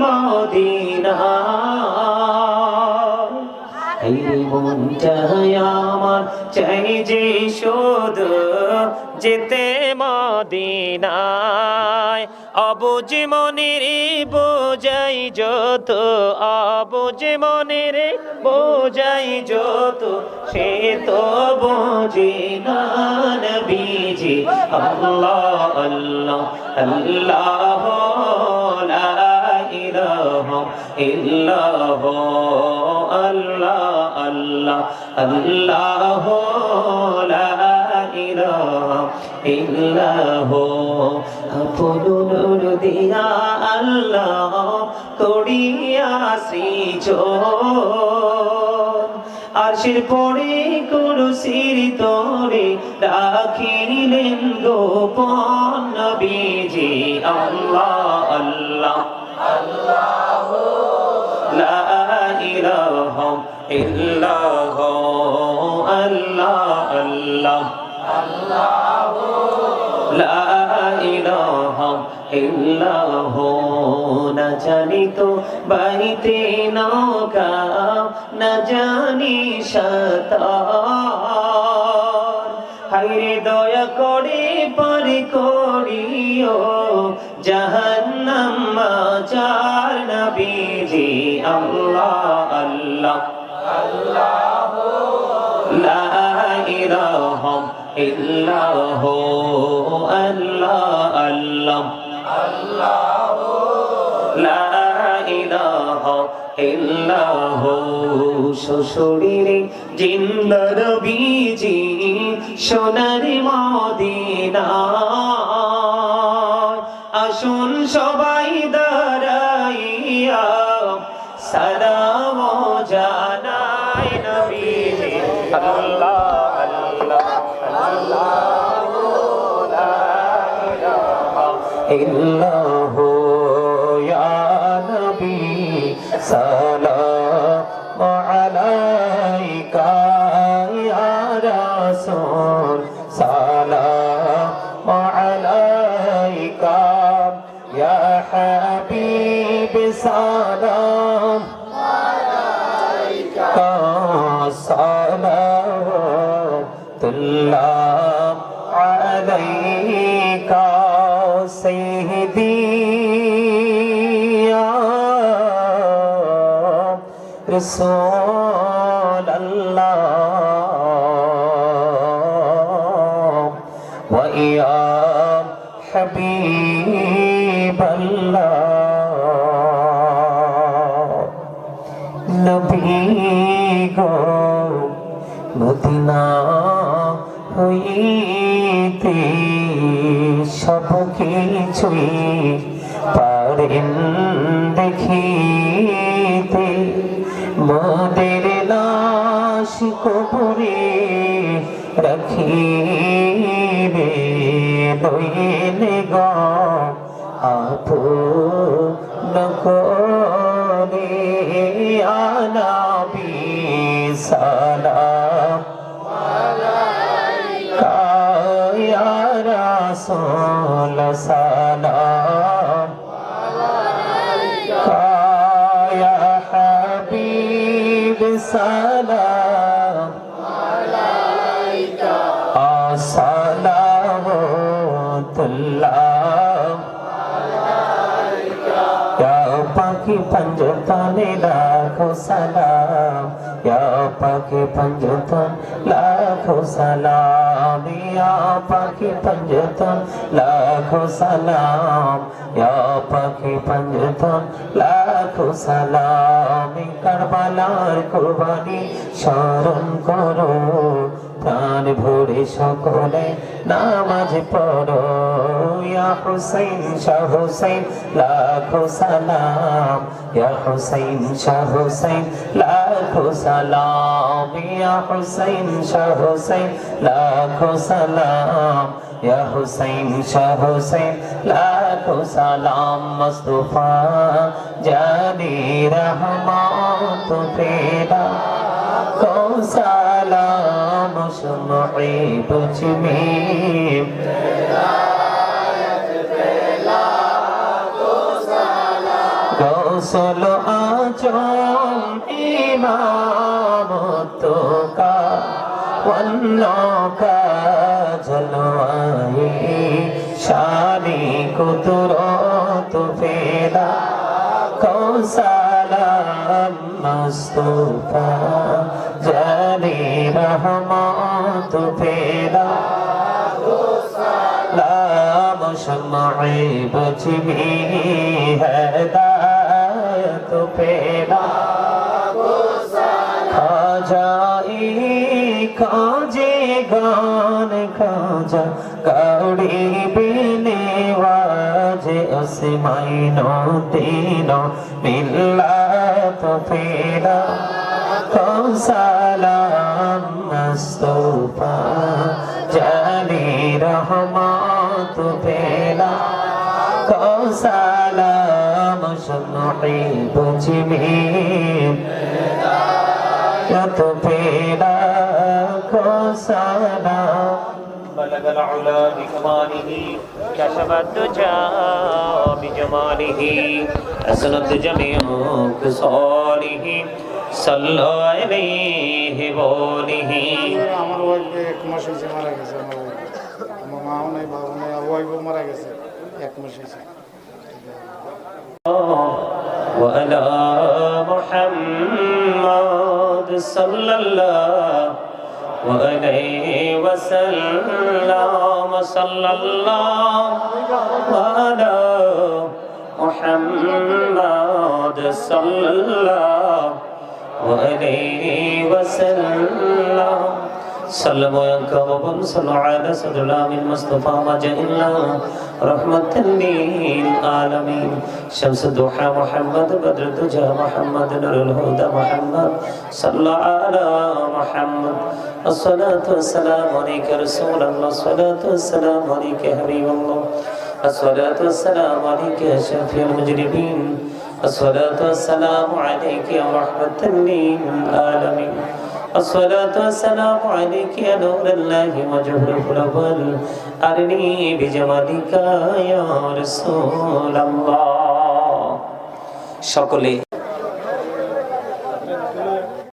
Medina এই মনটা আমার চাই যে শুধু যেতে মদিনায় অবুঝ মনের বোঝাই যত অবুঝ মনের বোঝাই যত সে তো বোঝে না নবীজি আল্লাহ আল্লাহ আল্লাহ লা ইলাহা ইল্লাল্লাহ আল্লাহ আল্লাহ আল্লাহ লা ইলাহা ইল্লাল্লাহ আপন নূর দিয়া আল্লাহ করিয়া সৃজন আরশের পরে কুরসির তরে রাখিলেন গোপন নবীজি আল্লাহ আল্লাহ আল্লাহ লা ইলাহা ইল্লাল্লাহ আল্লাহ আল্লাহ আল্লাহ লা ইলাহা ইল্লাল্লাহ না জানি তো বাইতে নৌকা না জানি সাঁতার হায়রে দয়া করে পারে করিও জাহান্নাম মাঝার নবীজি আল্লাহ আল্লাহ আল্লাহ লা ইলাহা ইল্লাল্লাহ আল্লাহ আল্লাহ আল্লাহ লা ইলাহা ইল্লাল্লাহ শশুরিরে জিন্দা নবীজি সোনার মদিনা আসুন সবাই দাঁড়াইয়া সালাম জানাই নবীজি আল্লাহ আল্লাহ আল্লাহ লা ইলাহা ইল্লাল্লাহ ইয়া নবী সালাম আলাইকা ইয়া রাসূল সালাম আলাইকা ইয়া হাবিব সালাম আলাইকা সালাতুল্লাহ আলাইকা সাইয়্যিদি رسول الله ويا حبيب الله نبي গো মদিনা হইতে সব কিছুই পারেন দেখিতে মোদের লাশ কবরে রাখিবে লইলে গো আপন করে আনাবি সালাম আলাইকা ইয়া রাসূল সালাম আলাইকা ইয়া হাবিব সালাম আলাইকা আসসালামুল্লাহ আলাইকা ইয়া পাকি पंजतने लाखों सलाम या पाकी पंजतन लाखों सलाम या पाकी पंजतन लाखों सलाम या पाकी पंजतन लाखों सलाम करबलार कुर्बानी স্মরণ করো প্রাণ ভরে সকলে নামাজ পড়ো ইয়া হুসাইন শাহ হুসাইন লাখো সালাম ইয়া হুসাইন শাহ হুসাইন লাখো সালাম ইয়া হুসাইন শাহ হুসাইন লাখো সালাম ইয়া হুসাইন শাহ হুসাইন লাখো সালাম মুস্তাফা জানি রহমত তেরা को सलाम शुमई तुझ में गौसल आजम इमामत का वन्नों का जलवाए शानी कुदरत फेरा कौसलाम मुस्तफा जानी रहमत फेरा लाम शम्मे बजमी हिदायत फेरा खाजाई खाजे गान खाजा कौड़ी बिने वाजे असमाइनो तीनो मिला तो फेरा कौसलाम मुस्तफा जानी रहमत फेरा कौसलाम शम्मे बजमी तो फेरा कौसलाम बलग العلا بكماله كشف الدجى بجماله حسنت جميع خصاله صلى عليه وآله আমার ওয়াইফ এক মাস হয়েছে মারা গেছে আমার মাও নাই বাবা নাই ওয়াইফও মারা গেছে এক মাস হয়েছে وعلى محمد صلى الله عليه وسلم صلى الله على محمد صلى الله عليه وسلم سلموا ينكبكم صلوا على سلام المصطفى ما جاء إلا رحمة للعالمين شمس الضحى محمد بدر الدجى محمد نور الهدى محمد صلى على محمد الصلاة والسلام عليك رسول الله الصلاة والسلام عليك حبيب الله الصلاة والسلام عليك يا شافي المجرمين الصلاة والسلام عليك يا رحمة للعالمين الصلاة والسلام عليك يا نور الله وجهر الأول أرني بجمالك يا رسول الله সকলে